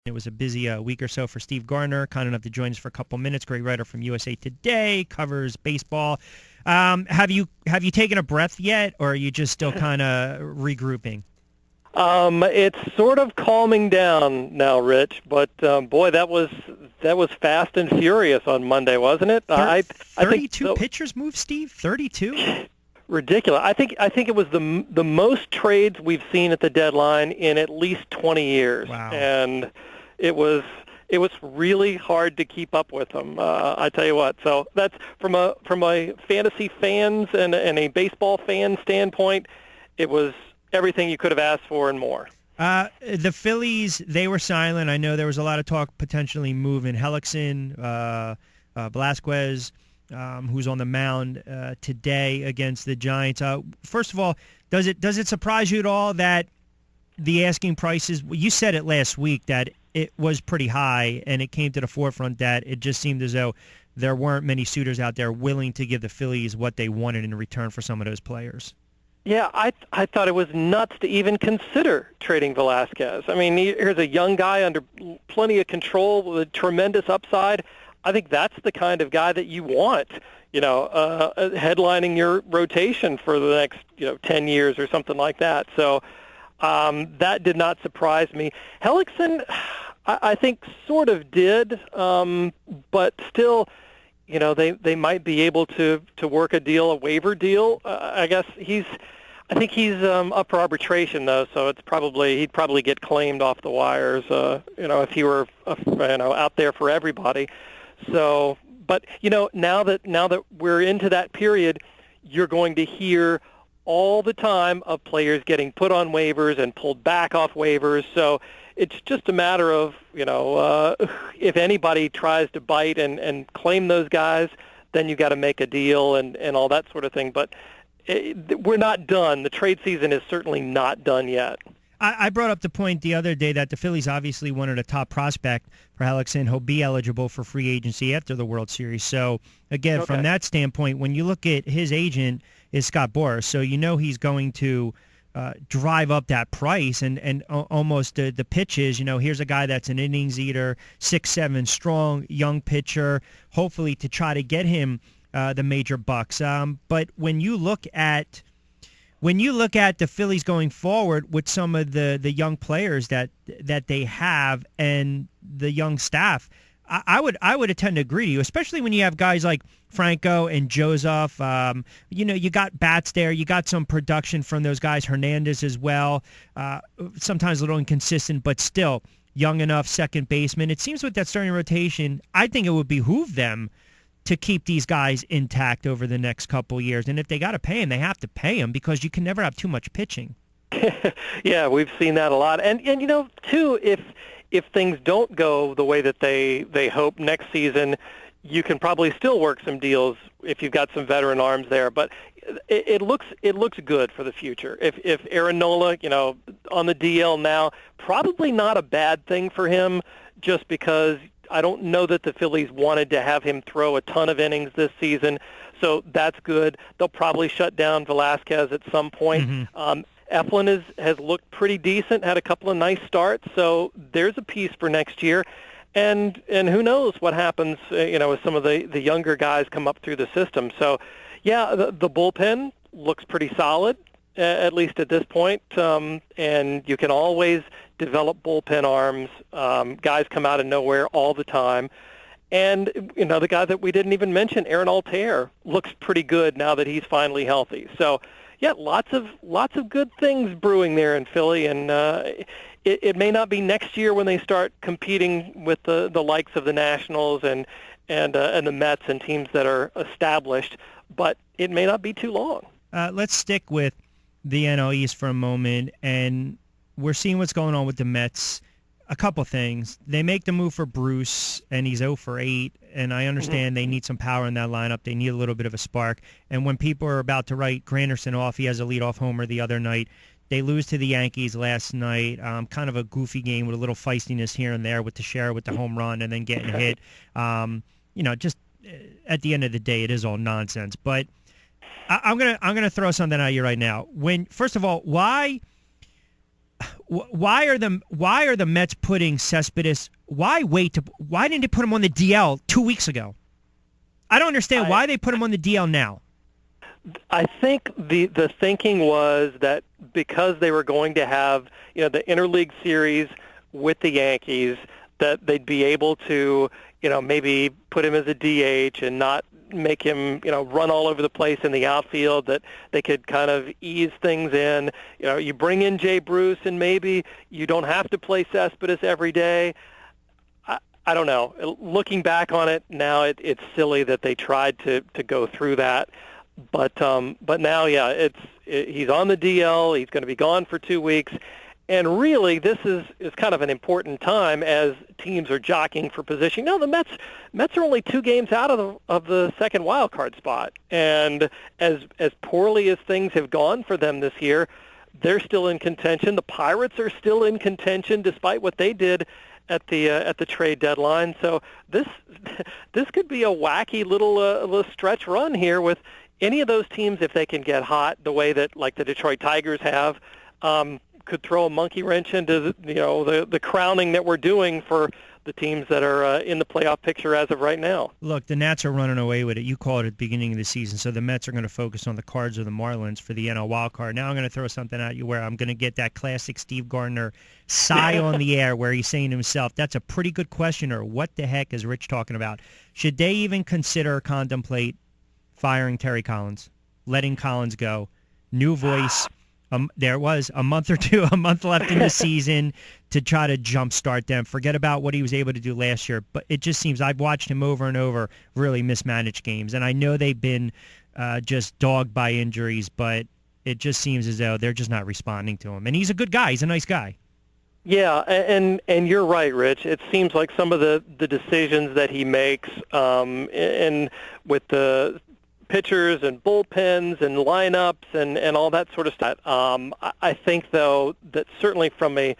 It was a busy week or so for Steve Gardner, kind enough to join us for a couple minutes. Great writer from USA Today, covers baseball. Have you taken a breath yet, or are you just still kind of regrouping? It's sort of calming down now, Rich. But boy, that was fast and furious on Monday, wasn't it? 32 pitchers moved, Steve. 32. Ridiculous. I think it was the most trades we've seen at the deadline in at least 20 years. Wow. And it was really hard to keep up with them. I tell you what. So that's from a fantasy fans and a baseball fan standpoint, it was everything you could have asked for and more. The Phillies, they were silent. I know there was a lot of talk potentially moving Hellickson, Velasquez, who's on the mound today against the Giants. First of all, does it surprise you at all that the asking prices, you said it last week that it was pretty high, and it came to the forefront that it just seemed as though there weren't many suitors out there willing to give the Phillies what they wanted in return for some of those players? Yeah, I thought it was nuts to even consider trading Velasquez. I mean, here's a young guy under plenty of control with a tremendous upside. I think that's the kind of guy that you want, headlining your rotation for the next, 10 years or something like that. So that did not surprise me. Hellickson, I think, sort of did, but still, they might be able to work a waiver deal. I think he's up for arbitration though, so he'd probably get claimed off the wires, if he were, out there for everybody. So, but now that we're into that period, you're going to hear all the time of players getting put on waivers and pulled back off waivers. So it's just a matter of, if anybody tries to bite and claim those guys, then you got to make a deal and all that sort of thing. But we're not done. The trade season is certainly not done yet. I brought up the point the other day that the Phillies obviously wanted a top prospect for Hellickson. He'll be eligible for free agency after the World Series. So, again, Okay. From that standpoint, when you look at his agent is Scott Boras, so he's going to drive up that price and almost the pitches. Here's a guy that's an innings eater, 6'7", strong, young pitcher, hopefully to try to get him the major bucks. But when you look at the Phillies going forward with some of the young players that they have and the young staff, I would tend to agree to you, especially when you have guys like Franco and Joseph. You got bats there. You got some production from those guys, Hernandez as well. Sometimes a little inconsistent, but still young enough second baseman. It seems with that starting rotation, I think it would behoove them to keep these guys intact over the next couple of years. And if they got to pay them, they have to pay them because you can never have too much pitching. Yeah, we've seen that a lot. And too, if things don't go the way that they hope next season, you can probably still work some deals if you've got some veteran arms there. But it looks good for the future. If Aaron Nola, on the DL now, probably not a bad thing for him, just because I don't know that the Phillies wanted to have him throw a ton of innings this season, so that's good. They'll probably shut down Velasquez at some point. Mm-hmm. Eflin has looked pretty decent, had a couple of nice starts, so there's a piece for next year. And who knows what happens, as some of the younger guys come up through the system. So, yeah, the bullpen looks pretty solid, at least at this point, and you can always develop bullpen arms. Guys come out of nowhere all the time. And, the guy that we didn't even mention, Aaron Altair, looks pretty good now that he's finally healthy. So, yeah, lots of good things brewing there in Philly, and it may not be next year when they start competing with the likes of the Nationals and the Mets and teams that are established, but it may not be too long. Let's stick with the NL East for a moment, and we're seeing what's going on with the Mets. A couple things. They make the move for Bruce, and he's 0 for 8, and I understand they need some power in that lineup. They need a little bit of a spark. And when people are about to write Granderson off, he has a leadoff homer the other night. They lose to the Yankees last night. Kind of a goofy game with a little feistiness here and there with Teixeira with the home run and then getting hit. Just at the end of the day, it is all nonsense. But I'm gonna throw something at you right now. First of all, why why are the Mets putting Cespedes? Why didn't they put him on the DL 2 weeks ago? I don't understand why they put him on the DL now. I think the thinking was that because they were going to have the interleague series with the Yankees, that they'd be able to maybe put him as a DH and not make him run all over the place in the outfield, that they could kind of ease things in. You bring in Jay Bruce and maybe you don't have to play Cespedes every day. I don't know. Looking back on it now, it's silly that they tried to go through that. But now, yeah, he's on the DL. He's going to be gone for 2 weeks. And really, this is kind of an important time as teams are jockeying for position. The Mets are only 2 games out of the second wild card spot. And as poorly as things have gone for them this year, they're still in contention. The Pirates are still in contention despite what they did at the trade deadline. So this could be a wacky little stretch run here with any of those teams, if they can get hot the way that like the Detroit Tigers have, could throw a monkey wrench into the crowning that we're doing for the teams that are in the playoff picture as of right now. Look, the Nats are running away with it. You called it at the beginning of the season, so the Mets are going to focus on the Cards or the Marlins for the NL wild card. Now I'm going to throw something at you where I'm going to get that classic Steve Gardner sigh on the air where he's saying to himself, that's a pretty good question, or what the heck is Rich talking about? Should they even consider or contemplate firing Terry Collins, letting Collins go, new voice? There was a month left in the season to try to jumpstart them. Forget about what he was able to do last year. But it just seems I've watched him over and over really mismanage games. And I know they've been just dogged by injuries, but it just seems as though they're just not responding to him. And he's a good guy. He's a nice guy. Yeah, and you're right, Rich. It seems like some of the decisions that he makes and with the pitchers and bullpens and lineups and all that sort of stuff. I think, though, that certainly from a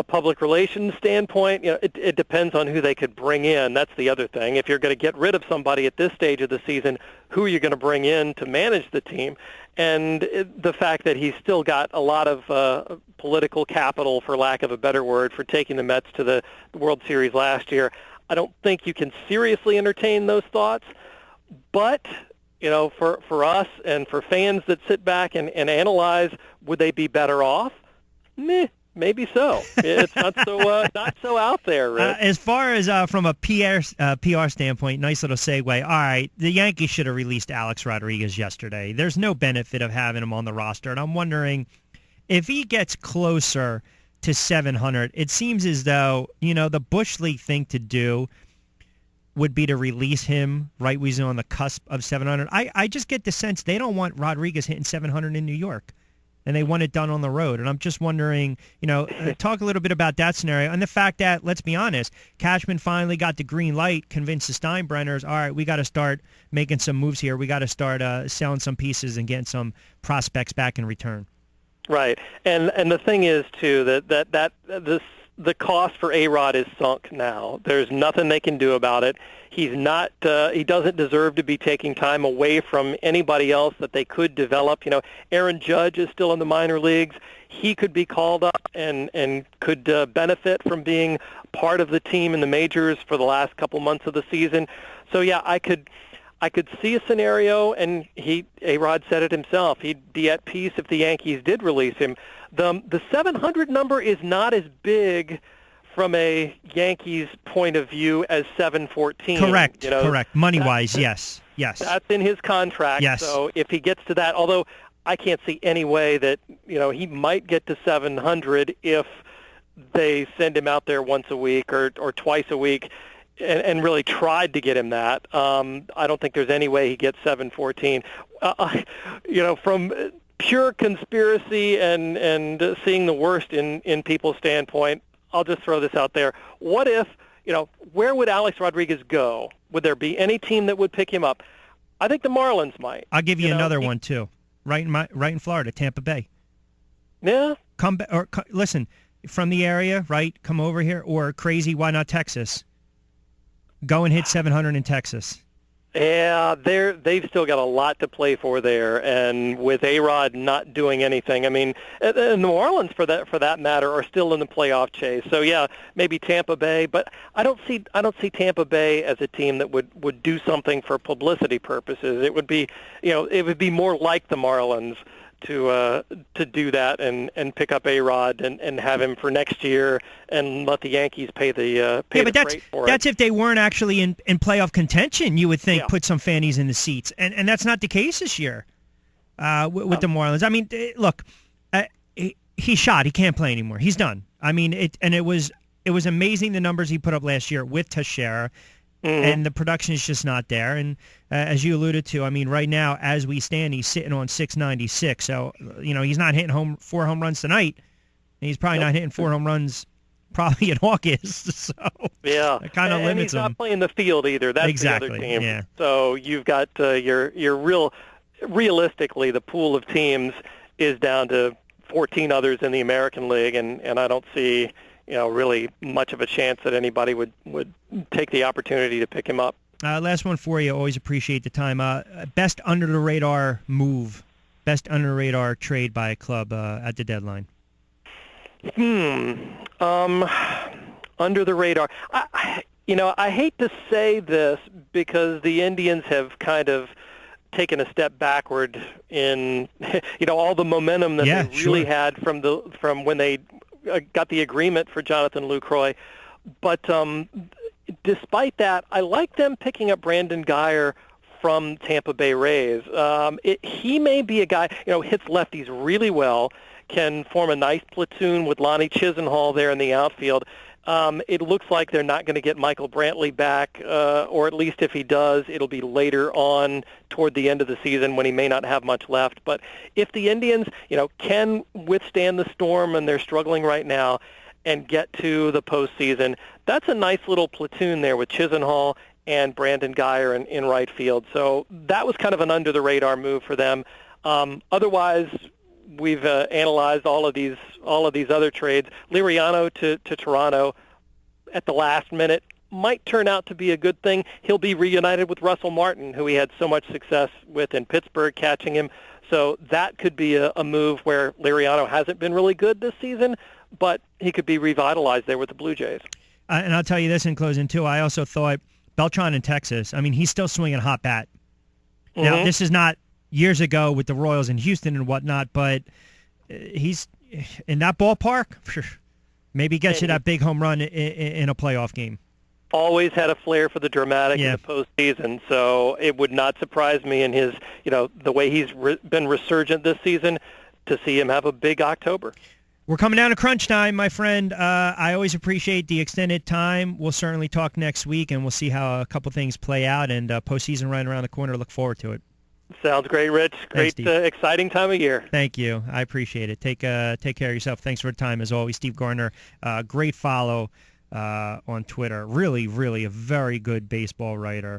public relations standpoint, it depends on who they could bring in. That's the other thing. If you're going to get rid of somebody at this stage of the season, who are you going to bring in to manage the team? And the fact that he's still got a lot of political capital, for lack of a better word, for taking the Mets to the World Series last year, I don't think you can seriously entertain those thoughts. But, for us and for fans that sit back and analyze, would they be better off? Maybe so. It's not so out there, Rick. As far as from a PR standpoint, nice little segue. All right, the Yankees should have released Alex Rodriguez yesterday. There's no benefit of having him on the roster, and I'm wondering if he gets closer to 700. It seems as though the Bush League thing to do would be to release him right when he's on the cusp of 700. I just get the sense they don't want Rodriguez hitting 700 in New York, and they want it done on the road. And I'm just wondering, talk a little bit about that scenario and the fact that, let's be honest, Cashman finally got the green light, convinced the Steinbrenners, all right, we got to start making some moves here. We got to start selling some pieces and getting some prospects back in return. Right. And the thing is, too, that the cost for A-Rod is sunk now. There's nothing they can do about it. He's not. He doesn't deserve to be taking time away from anybody else that they could develop. Aaron Judge is still in the minor leagues. He could be called up and could benefit from being part of the team in the majors for the last couple months of the season. So yeah, I could see a scenario, and A-Rod said it himself. He'd be at peace if the Yankees did release him. The 700 number is not as big from a Yankees point of view as 714. Correct. Correct. Money-wise, yes. That's in his contract. Yes. So if he gets to that, although I can't see any way that he might get to 700 if they send him out there once a week or twice a week. And really tried to get him that. I don't think there's any way he gets 714. From pure conspiracy and seeing the worst in people's standpoint, I'll just throw this out there. What if, where would Alex Rodriguez go? Would there be any team that would pick him up? I think the Marlins might. I'll give you another one too. Right in Florida, Tampa Bay. Yeah. Listen, from the area, right? Come over here, or crazy, why not Texas? Go and hit 700 in Texas. Yeah, they've still got a lot to play for there, and with A-Rod not doing anything, I mean, and the Marlins for that matter are still in the playoff chase. So yeah, maybe Tampa Bay, but I don't see Tampa Bay as a team that would do something for publicity purposes. It would be more like the Marlins to do that and pick up A-Rod and have him for next year and let the Yankees pay the freight for it. That's if they weren't actually in playoff contention. You would think put some fannies in the seats, and that's not the case this year with the Marlins. I mean, look, he's shot. He can't play anymore. He's done. I mean, it was amazing the numbers he put up last year with Teixeira. Mm-hmm. And the production is just not there. And as you alluded to, I mean, right now, as we stand, he's sitting on 696. So, he's not hitting 4 home runs tonight. And he's probably not hitting 4 home runs probably in August. So yeah, that kind of limits him. He's not playing the field either. That's exactly the other team. Yeah. So you've got realistically, the pool of teams is down to 14 others in the American League, and I don't see really much of a chance that anybody would take the opportunity to pick him up. Last one for you. Always appreciate the time. Best under-the-radar move, best under-the-radar trade by a club at the deadline. Under the radar. I hate to say this because the Indians have kind of taken a step backward in, all the momentum that they really had from when they got the agreement for Jonathan Lucroy. But despite that, I like them picking up Brandon Guyer from Tampa Bay Rays. He may be a guy, hits lefties really well, can form a nice platoon with Lonnie Chisenhall there in the outfield. It looks like they're not going to get Michael Brantley back, or at least if he does, it'll be later on toward the end of the season when he may not have much left. But if the Indians, can withstand the storm, and they're struggling right now, and get to the postseason, that's a nice little platoon there with Chisenhall and Brandon Guyer in right field. So that was kind of an under-the-radar move for them. Otherwise, we've analyzed all of these other trades. Liriano to Toronto at the last minute might turn out to be a good thing. He'll be reunited with Russell Martin, who he had so much success with in Pittsburgh, catching him. So that could be a move where Liriano hasn't been really good this season, but he could be revitalized there with the Blue Jays. And I'll tell you this in closing, too. I also thought Beltran in Texas, I mean, he's still swinging a hot bat. Mm-hmm. Now, this is not years ago with the Royals in Houston and whatnot, but he's in that ballpark, maybe gets you that big home run in a playoff game. Always had a flair for the dramatic in the postseason, so it would not surprise me in his, the way he's been resurgent this season to see him have a big October. We're coming down to crunch time, my friend. I always appreciate the extended time. We'll certainly talk next week, and we'll see how a couple things play out, and postseason right around the corner. Look forward to it. Sounds great, Rich. Great, Thanks, exciting time of year. Thank you. I appreciate it. Take care of yourself. Thanks for the time, as always. Steve Gardner, great follow on Twitter. Really, really a very good baseball writer.